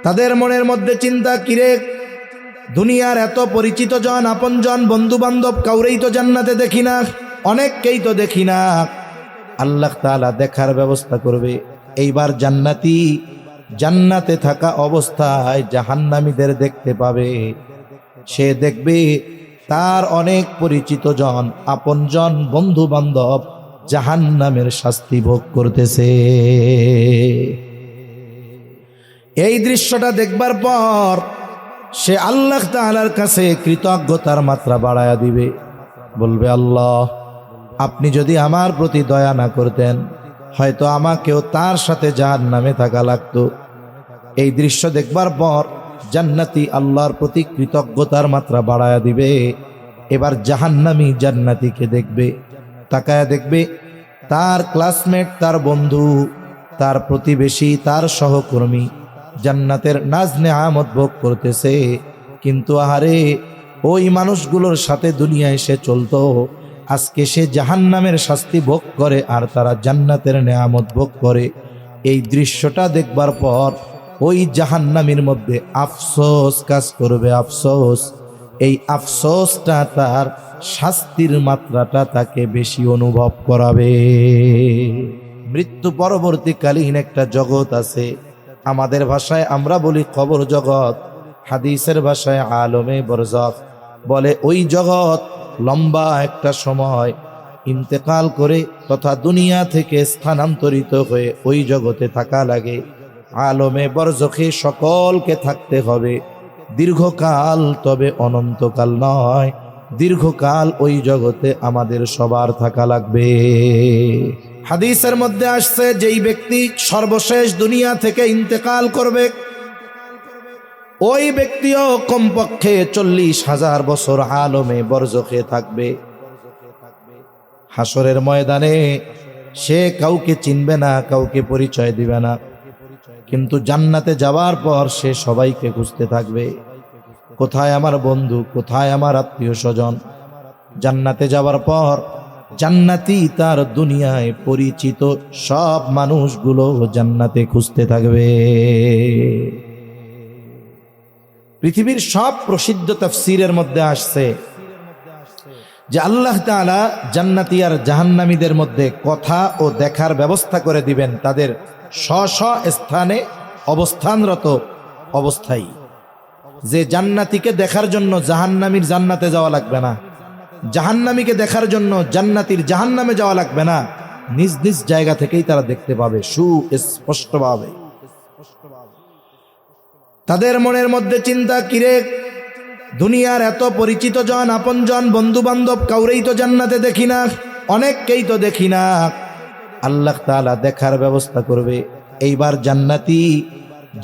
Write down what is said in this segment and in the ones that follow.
তাদের মনের মধ্যে চিন্তা, কিরে দুনিয়ার এত পরিচিত জন, আপন জন, বন্ধু বান্ধব কাউরেই তো জান্নাতে দেখি না, অনেককেই তো দেখি না। আল্লাহ তাআলা দেখার ব্যবস্থা করবে। এইবার জান্নাতে থাকা অবস্থায় জাহান্নামীদের দেখতে পাবে। সে দেখবে তার অনেক পরিচিত জন, আপন জন, বন্ধু বান্ধব জাহান্নামের শাস্তি ভোগ করতেছে। এই দৃশ্যটা দেখবার পর সে আল্লাহ তাআলার কাছে কৃতজ্ঞতার মাত্রা বাড়ায়া দিবে, বলবে, আল্লাহ আপনি যদি আমার প্রতি দয়া না করতেন হয়তো আমাকেও তার সাথে জাহান্নামে থাকা লাগতো। এই দৃশ্য দেখবার পর জান্নাতি আল্লাহর প্রতি কৃতজ্ঞতার মাত্রা বাড়ায়া দিবে। এবার জাহান্নামী জান্নাতীকে দেখবে, তাকায়া দেখবে তার ক্লাসমেট, তার বন্ধু, তার প্রতিবেশী, তার সহকর্মী জান্নাতের নাজ নেয়ামত ভোগ করতেছে। কিন্তু আহারে, ওই মানুষগুলোর সাথে দুনিয়ায় সে চলতো, আজকে সে জাহান্নামের শাস্তি ভোগ করে আর তারা জান্নাতের নেয়ামত ভোগ করে। এই দৃশ্যটা দেখবার পর ওই জাহান্নামীর মধ্যে আফসোস কাজ করবে, আফসোস। এই আফসোসটা তার শাস্তির মাত্রাটা তাকে বেশি অনুভব করাবে। মৃত্যু পরবর্তীকালীন একটা জগৎ আছে, আমাদের ভাষায় আমরা বলি কবর জগৎ, হাদিসের ভাষায় আলমে বরজাখ বলে। ওই জগৎ লম্বা একটা সময় ইন্তেকাল করে তথা দুনিয়া থেকে স্থানান্তরিত হয়ে ওই জগতে থাকা লাগে। আলমে বরজখে সকলকে থাকতে হবে দীর্ঘকাল, তবে অনন্তকাল নয়, দীর্ঘকাল ওই জগতে আমাদের সবার থাকা লাগবে। হাদিসের মধ্যে আসছে, যেই ব্যক্তি সর্বশেষ দুনিয়া থেকে ইন্তেকাল করবে ওই ব্যক্তিও কমপক্ষে 40,000 বছর আলমে বরজখে থাকবে। হাসরের ময়দানে সে কাউকে চিনবে না, কাউকে পরিচয় দিবে না, কিন্তু জান্নাতে যাওয়ার পর সে সবাইকে খুঁজতে থাকবে, কোথায় আমার বন্ধু, কোথায় আমার আত্মীয় স্বজন। জান্নাতে যাওয়ার পর জান্নাতি তার দুনিয়ায় পরিচিত সব মানুষগুলো জান্নাতে খুঁজতে থাকবে। পৃথিবীর সব প্রসিদ্ধ তাফসীরের মধ্যে আসছে যে আল্লাহ তাআলা জান্নাতি আর জাহান্নামীদের মধ্যে কথা ও দেখার ব্যবস্থা করে দিবেন তাদের স্ব স্থানে অবস্থানরত অবস্থায়। যে জান্নাতীকে দেখার জন্য জাহান্নামীর জান্নাতে যাওয়া লাগবে না, জাহান্নামীকে দেখার জন্য জান্নাতীর জাহান্নামে যাওয়া লাগবে না, নিজ নিজ জায়গা থেকেই তারা দেখতে পাবে সুস্পষ্টভাবে। তাদের মনের মধ্যে চিন্তা, কিরে দুনিয়ার এত পরিচিত জন, আপন জন, বন্ধু বান্ধব কাউরেই তো জান্নাতে দেখি না, অনেককেই তো দেখি না। আল্লাহ তাআলা দেখার ব্যবস্থা করবে। এইবার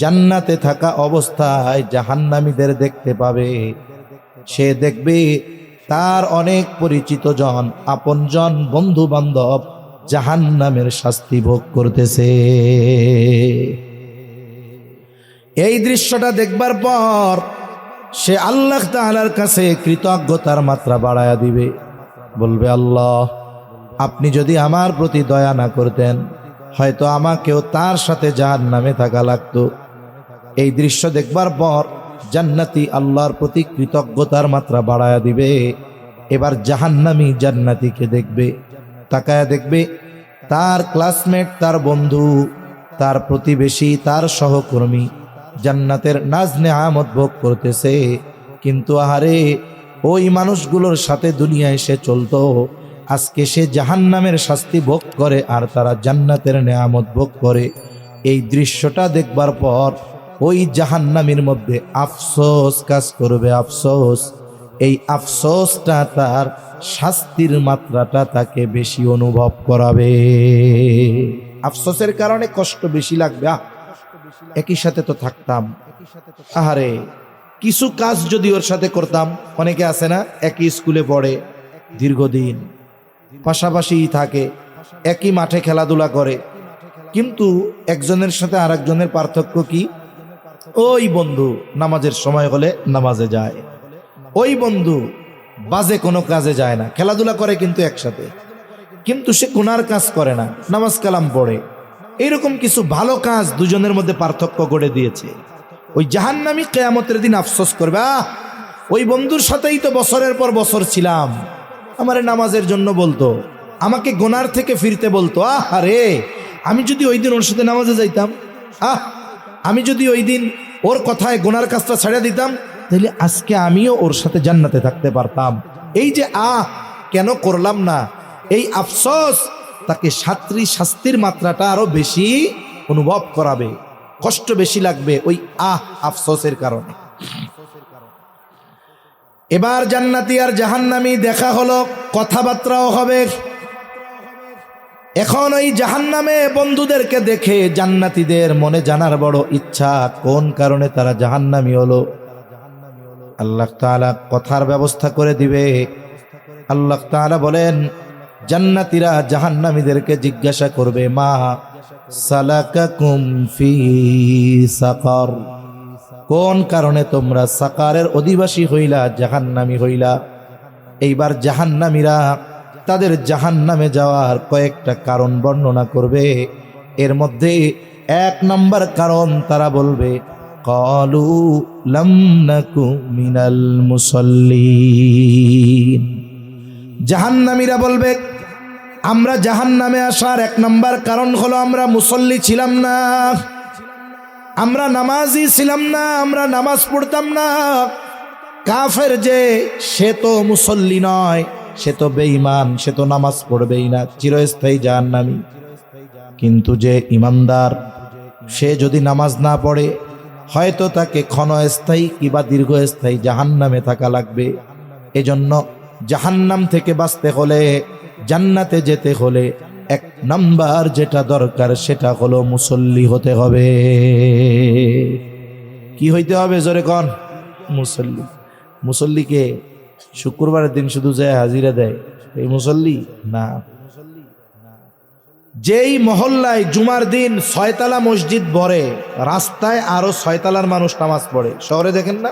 জান্নাতে থাকা অবস্থায় জাহান্নামীদের দেখতে পাবে। সে দেখবে তার অনেক পরিচিত জন, আপন জন, বন্ধু বান্ধব জাহান্নামের শাস্তি ভোগ করতেছে। এই দৃশ্যটা দেখবার পর সে আল্লাহ তাআলার কাছে কৃতজ্ঞতার মাত্রা বাড়ায়া দিবে, বলবে, আল্লাহ আপনি যদি আমার প্রতি দয়া না করতেন হয়তো আমাকেও তার সাথে জাহান্নামে থাকা লাগতো। এই দৃশ্য দেখবার পর জান্নাতি আল্লাহর প্রতি কৃতজ্ঞতার মাত্রা বাড়ায়া দিবে। এবার জাহান্নামী জান্নাতীকে দেখবে, তাকায়া দেখবে তার ক্লাসমেট, তার বন্ধু, তার প্রতিবেশী, তার সহকর্মী জান্নাতের নাজ নেয়ামত ভোগ করতেছে। কিন্তু আহারে, ওই মানুষগুলোর সাথে দুনিয়ায় সে চলতো, আজকে সে জাহান্নামের শাস্তি ভোগ করে আর তারা জান্নাতের নেয়ামত ভোগ করে। এই দৃশ্যটা দেখবার পর ওই জাহান্নামীর মধ্যে আফসোস কাজ করবে, আফসোস। এই আফসোসটা তার শাস্তির মাত্রাটা তাকে বেশি অনুভব করাবে। আফসোসের কারণে কষ্ট বেশি লাগবে। একই সাথে তো থাকতাম, আহারে কিছু কাজ যদি ওর সাথে করতাম। অনেকে আছে না, একই স্কুলে পড়ে, দীর্ঘদিন পাশাপাশি থাকে, একই মাঠে খেলাধুলা করে, কিন্তু একজনের সাথে আর একজনের পার্থক্য কি? ওই বন্ধু নামাজের সময় হলে নামাজে যায়, ওই বন্ধু বাজে কোনো কাজে যায় না, খেলাধুলা করে কিন্তু একসাথে, কিন্তু সে গুনার কাজ করে না, নামাজ কালাম পড়ে। এইরকম কিছু ভালো কাজ দুজনের মধ্যে পার্থক্য গড়ে দিয়েছে। ওই জাহান্নামী কিয়ামতের দিন আফসোস করবে, ওই বন্ধুর সাথেই তো বছরের পর বছর ছিলাম, আমারে নামাজের জন্য বলতো, আমাকে গোনার থেকে ফিরতে বলতো, আরে আমি যদি ওই দিন ওর সাথে নামাজে যাইতাম, আমি যদি ওই দিন ওর কথায় গোনার কাজটা ছেড়ে দিতাম, তাহলে আজকে আমিও ওর সাথে জান্নাতে থাকতে পারতাম। এই যে কেন করলাম না, এই আফসোস তাকে শাস্তির মাত্রাটা আরো বেশি অনুভব করাবে, কষ্ট বেশি লাগবে ওই আফসোসের কারণে। এবার জান্নাতি আর জাহান্নামী দেখা হলো, কথাবার্তাও হবে। এখন ওই জাহান্নামে বন্ধুদেরকে দেখে জান্নাতীদের মনে জানার বড় ইচ্ছা, কোন কারণে তারা জাহান্নামী হলো। আল্লাহ তাআলা কথার ব্যবস্থা করে দিবে। আল্লাহ তাআলা বলেন, জান্নাতীরা জাহান্নামীদেরকে জিজ্ঞাসা করবে, মা সালাকাকুম ফি সাকার, কোন কারণে তোমরা সাকারের অধিবাসী হইলা, জাহান্নামী হইলা। এইবার জাহান্নামীরা তাদের জাহান্নামে যাওয়ার কয়েকটা কারণ বর্ণনা করবে। এর মধ্যে 1 নম্বর কারণ তারা বলবে, ক্বালু লাম নাকু মিনাল মুসাল্লিন। জাহান্নামীরা বলবে, আমরা জাহান্নামে আসার 1 নম্বর কারণ হলো আমরা মুসল্লি ছিলাম না, আমরা নামাজি ছিলাম না, আমরা নামাজ পড়তাম না। কাফের যে, সে তো মুসল্লি নয়, সে তো বেঈমান, সে তো নামাজ পড়বেই না, চিরস্থায়ী জাহান্নামী। কিন্তু যে ইমানদার, সে যদি নামাজ না পড়ে, হয়তো তাকে ক্ষণস্থায়ী কিংবা দীর্ঘস্থায়ী জাহান্নামে থাকা লাগবে। এজন্য জাহান্নাম থেকে বাঁচতে হলে, জান্নাতে যেতে হলে 1 নাম্বার যেটা দরকার সেটা হলো মুসল্লি হতে হবে। কি হইতে হবে জোরে কোন? মুসল্লি। মুসল্লিকে শুক্রবারের দিন শুধু যায় হাজিরা দেয় এই মুসল্লি না। যেই মহল্লায় জুমার দিন 6 তলা মসজিদ ভরে, রাস্তায় আরো 6 তলার মানুষ নামাজ পড়ে। শহরে দেখেন না,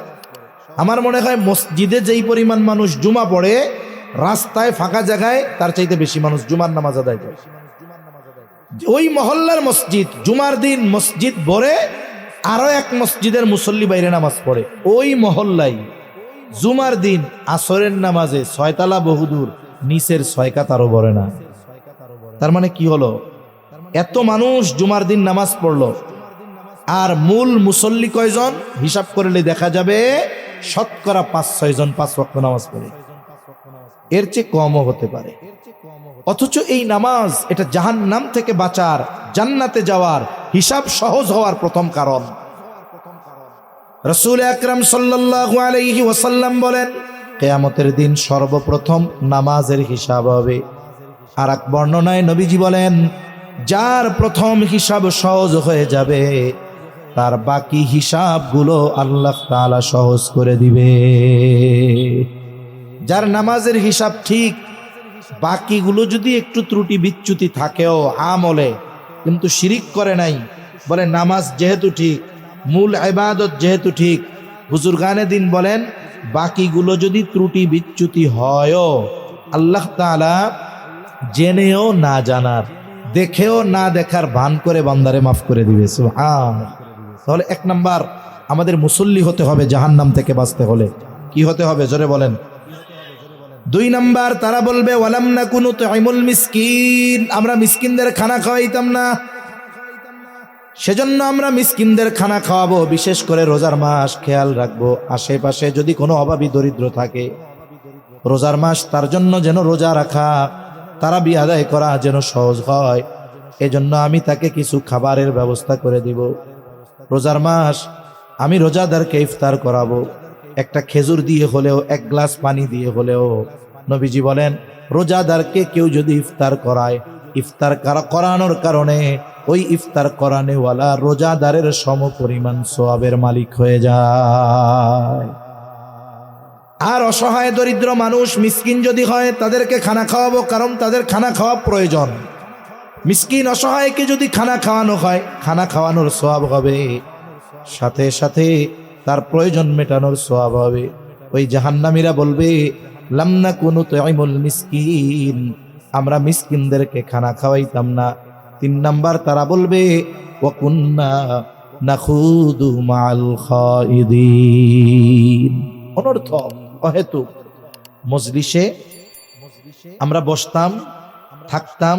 আমার মনে হয় মসজিদে যেই পরিমাণ মানুষ জুমা পড়ে, রাস্তায় ফাঁকা জায়গায় তার চাইতে বেশি মানুষ জুমার নামাজ আদায় করে। ওই মহল্লার মসজিদ জুমার দিন মসজিদ ভরে, আরো 1 মসজিদের মুসল্লি বাইরে নামাজ পড়ে। ওই মহল্লায় জুমার দিন আসরের নামাজে 6 তলা বহুদূর, নিচের 6 কাতারও ভরে না। তার মানে কি হলো, এত মানুষ জুমার দিন নামাজ পড়লো, আর মূল মুসল্লি কয়জন হিসাব করলে দেখা যাবে শতকরা 5-6 জন 5 ওয়াক্ত নামাজ পড়ে, এর চেয়ে কমও হতে পারে। অথচ এই নামাজ, এটা জাহান্নাম থেকে বাঁচার, জান্নাতে যাওয়ার, হিসাব সহজ হওয়ার প্রথম কারণ। রাসূল আকরাম সাল্লাল্লাহু আলাইহি ওয়াসাল্লাম বলেন, কিয়ামতের দিন সর্বপ্রথম নামাজের হিসাব হবে। আর এক বর্ণনায় নবীজি বলেন, যার প্রথম হিসাব সহজ হয়ে যাবে, তার বাকি হিসাবগুলো আল্লাহ তাআলা সহজ করে দিবে। যার নামাজের হিসাব ঠিক, বাকিগুলো যদি একটু ত্রুটি বিচ্যুতি থাকেও আমলে, কিন্তু শিরিক করে নাই, বলে নামাজ যেহেতু ঠিক, মূল ইবাদত যেহেতু ঠিক, বুজুর্গানে দিন বলেন বাকিগুলো যদি ত্রুটি বিচ্যুতি হয়ও, আল্লাহ তাআলা জেনেও না জানার, দেখেও না দেখার ভান করে বান্দারে মাফ করে দিবে। সুবহানাল্লাহ। তাহলে 1 নাম্বার আমাদের মুসল্লি হতে হবে জাহান্নাম থেকে বাঁচতে হলে। কি হতে হবে জোরে বলেন? 2 নাম্বার তারা বলবে, ওয়ালাম নাকুনু তুইমুল মিসকিন, আমরা মিসকিনদের খানা খাওয়াইতাম না, সেজন্য আমরা মিসকিনদের খানা খাওয়াবো। বিশেষ করে রোজার মাস খেয়াল রাখবো, আশেপাশে যদি কোনো অভাবী দরিদ্র থাকে, রোজার মাস তার জন্য যেন রোজা রাখা, তারাবি আদায় করা যেন সহজ হয়, এজন্য আমি তাকে কিছু খাবারের ব্যবস্থা করে দিব। রোজার মাস আমি রোজাদারকে ইফতার করাবো, একটা খেজুর দিয়ে হলেও, 1 গ্লাস পানি দিয়ে হলেও। নবীজি বলেন, রোজাদারকে কেউ যদি ইফতার করায়, ইফতার করানোর কারণে ওই ইফতার করানেওয়ালা রোজাদারের সমপরিমাণ সওয়াবের মালিক হয়ে যায়। আর অসহায় দরিদ্র মানুষ মিসকিন যদি হয়, তাদেরকে খানা খাওয়াবো, কারণ তাদের খানা খাওয়া প্রয়োজন। মিসকিন অসহায়কে যদি খানা খাওয়ানো হয়, খানা খাওয়ানোর সওয়াব হবে, সাথে সাথে তার প্রয়োজন মেটানোর সওয়াব হবে। ওই জাহান্নামীরা বলবে, লাম নাকুনু তুইমুল মিসকিন, আমরা মিসকিনদেরকে খানা খাওয়াইতাম না। 3 নাম্বার তারা বলবে, ওয়া কুন্না নাখুদু মাল খাইদিন। অনর্থক, অহেতুক মজলিসে আমরা বসতাম, থাকতাম,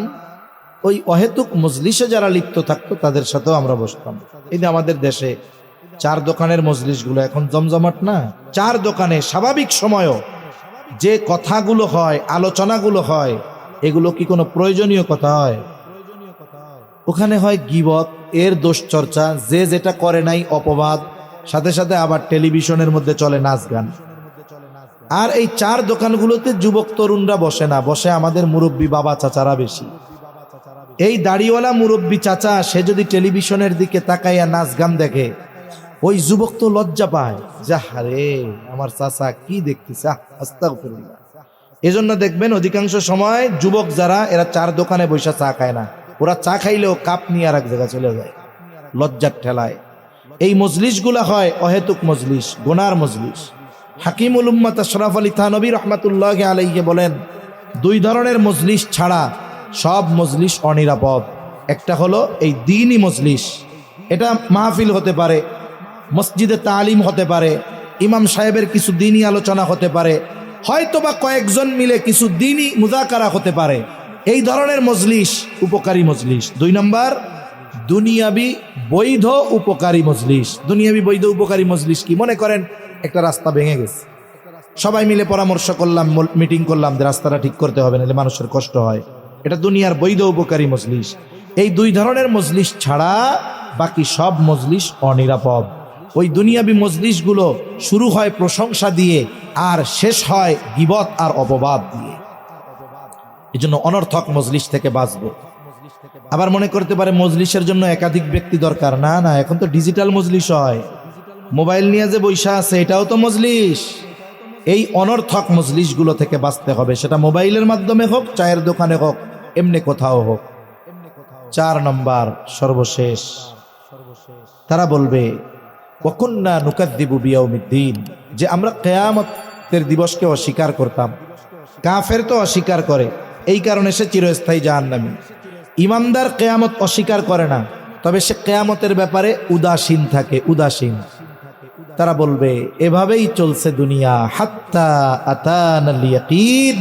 ওই অহেতুক মজলিসে যারা লিপ্ত থাকতো তাদের সাথেও আমরা বসতাম। এই যে আমাদের দেশে চার দোকানের মজলিসগুলো এখন জমজমাট না, চার দোকানে স্বাভাবিক সময়ও যে কথাগুলো হয়, আলোচনাগুলো হয়, এগুলো কি কোনো প্রয়োজনীয় কথা হয়? ওখানে হয় গীবত, এর দোষ চর্চা, যে যেটা করে নাই অপবাদ, সাথে সাথে আবার টেলিভিশনের মধ্যে চলে নাচ গান। আর এই চার দোকানগুলোতে যুবক তরুণরা বসে না, বসে আমাদের মুরব্বী বাবা চাচারা বেশি। এই দাড়িওয়ালা মুরব্বী চাচা সে যদি টেলিভিশনের দিকে তাকাইয়া নাচ গান দেখে, ওই যুবক তো লজ্জা পায়, যাহারে আমার চাচা কি দেখতেছে, আস্তাগফিরুল্লাহ। এজন্য দেখবেন অধিকাংশ সময় যুবক যারা, এরা চার দোকানে বসে চা খায় না, ওরা চা খাইলেও কাপ নিয়ে আর এক জায়গায় চলে যায় লজ্জার ঠেলায়। এই মজলিসগুলা হয় অহেতুক মজলিস, গুনার মজলিস। হাকিমুল উম্মাত আশরাফ আলী থানভী রহমাতুল্লাহ আলাইহি বলেন, দুই ধরনের মজলিস ছাড়া সব মজলিস অনিরাপদ। একটা হলো এই দ্বীনি মজলিস, এটা মাহফিল হতে পারে, মসজিদে তালিম হতে পারে, ইমাম সাহেবের কিছু দ্বীনি আলোচনা হতে পারে, হয়তোবা কয়েকজন মিলে কিছু দ্বীনি মুযাকারা হতে পারে। এই ধরনের মজলিস উপকারী মজলিস। দুই নম্বর, দুনিয়াবি বৈধ উপকারী মজলিস। দুনিয়াবি বৈধ উপকারী মজলিস কি? মনে করেন একটা রাস্তা ভেঙে গেছে, সবাই মিলে পরামর্শ করলাম, মিটিং করলাম যে রাস্তাটা ঠিক করতে হবে, নাহলে মানুষের কষ্ট হয়। এটা দুনিয়ার বৈধ উপকারী মজলিস। এই দুই ধরনের মজলিস ছাড়া বাকি সব মজলিস অনিরাপদ। ওই দুনিয়াবি মজলিসগুলো শুরু হয় প্রশংসা দিয়ে আর শেষ হয় গীবত আর অপবাদ দিয়ে। এই জন্য অনর্থক মজলিস থেকে বাঁচবো। আবার মনে করতে পারে মজলিসের জন্য একাধিক ব্যক্তি দরকার। না না, এখন তো ডিজিটাল মজলিস হয়, মোবাইল নিয়ে যে বৈশা আছে এটাও তো মজলিস। এই অনর্থক মজলিসগুলো থেকে বাঁচতে হবে, সেটা মোবাইলের মাধ্যমে হোক, চায়ের দোকানে হোক, এমনি কোথাও হোক। 4 নম্বর সর্বশেষ, তারা বলবে ওয়াকুন্না নুকাদ্দিবু বিয়াউমিদ্দিন, যে আমরা কিয়ামতের দিবসকে অস্বীকার করতাম। কাফের তো অস্বীকার করে, এই কারণে সে চিরস্থায়ী জাহান্নামী। ইমানদার কিয়ামত অস্বীকার করে না, তবে সে কিয়ামতের ব্যাপারে উদাসীন থাকে, উদাসীন। তারা বলবে এভাবেই চলছে দুনিয়া, হাত্তা আতানাল ইয়াকিন।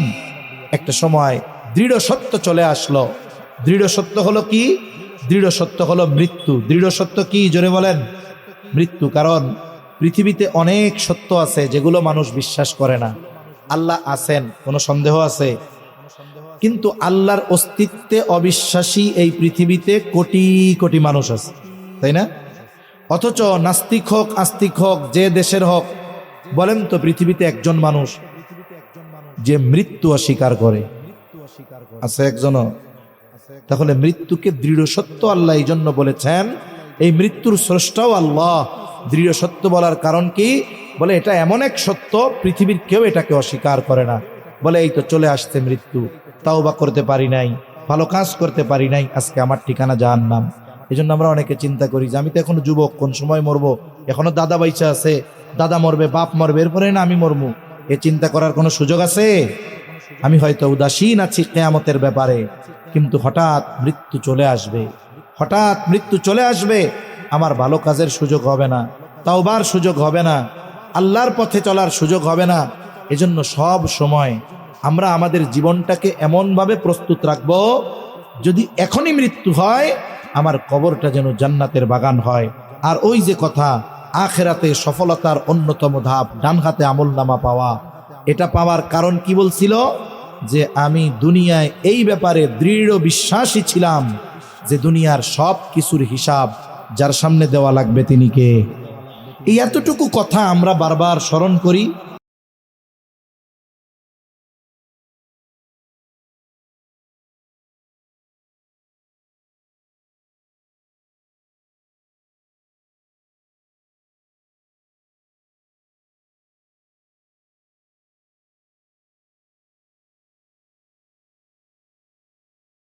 একটা সময় দৃঢ় সত্য চলে আসলো। দৃঢ় সত্য হলো কি? দৃঢ় সত্য হলো মৃত্যু। দৃঢ় সত্য কি? জোরে বলেন। মৃত্যু। কারণ পৃথিবীতে অনেক সত্য আছে যেগুলো মানুষ বিশ্বাস করে না। আল্লাহ আছেন, কোনো সন্দেহ আছে? কিন্তু আল্লাহর অস্তিত্বে অবিশ্বাসী এই পৃথিবীতে কোটি কোটি মানুষ আছে, তাই না? অথচ নাস্তিক হোক আস্তিক হোক, যে দেশের হোক, বলেন তো পৃথিবীতে একজন মানুষ যে মৃত্যু অস্বীকার করে আছে? একজনও? তাহলে মৃত্যুকে দৃঢ় সত্য আল্লাহ এই জন্য বলেছেন, এই মৃত্যুর স্রষ্টাও আল্লাহ। দৃঢ় সত্য বলার কারণ কি? বলে এটা এমন এক সত্য পৃথিবীর কেউ এটাকে অস্বীকার করে না। বলে এই তো চলে আসছে মৃত্যু, তাওবা করতে পারি নাই, ভালো কাজ করতে পারি নাই, আজকে আমার ঠিকানা জাহান্নাম। এই জন্য আমরা অনেকে চিন্তা করি যে আমি তো এখনো যুবক, কোন সময় মরবো, এখনো দাদা বাইচা আছে, দাদা মরবে, বাপ মরবে, এরপরে না আমি মরবো। এ চিন্তা করার কোনো সুযোগ আছে? আমি হয়তো উদাসীন আছি কিয়ামতের ব্যাপারে, কিন্তু হঠাৎ মৃত্যু চলে আসবে, হঠাৎ মৃত্যু চলে আসবে। আমার ভালো কাজের সুযোগ হবে না, তাওবার সুযোগ হবে না, আল্লাহর পথে চলার সুযোগ হবে না। এজন্য সব সময় আমরা আমাদের জীবনটাকে এমনভাবে প্রস্তুত রাখবো, যদি এখনই মৃত্যু হয় আমার কবরটা যেন জান্নাতের বাগান হয়। আর ওই যে কথা, আখিরাতে সফলতার অন্যতম ধাপ ডান হাতে আমলনামা পাওয়া। এটা পাওয়ার কারণ কি বলছিল? যে আমি দুনিয়ায় এই ব্যাপারে দৃঢ় বিশ্বাসী ছিলাম যে দুনিয়ার সব কিছুর হিসাব যার সামনে দেওয়া লাগবে তিনি কে। এই এতটুকু কথা আমরা বারবার স্মরণ করি,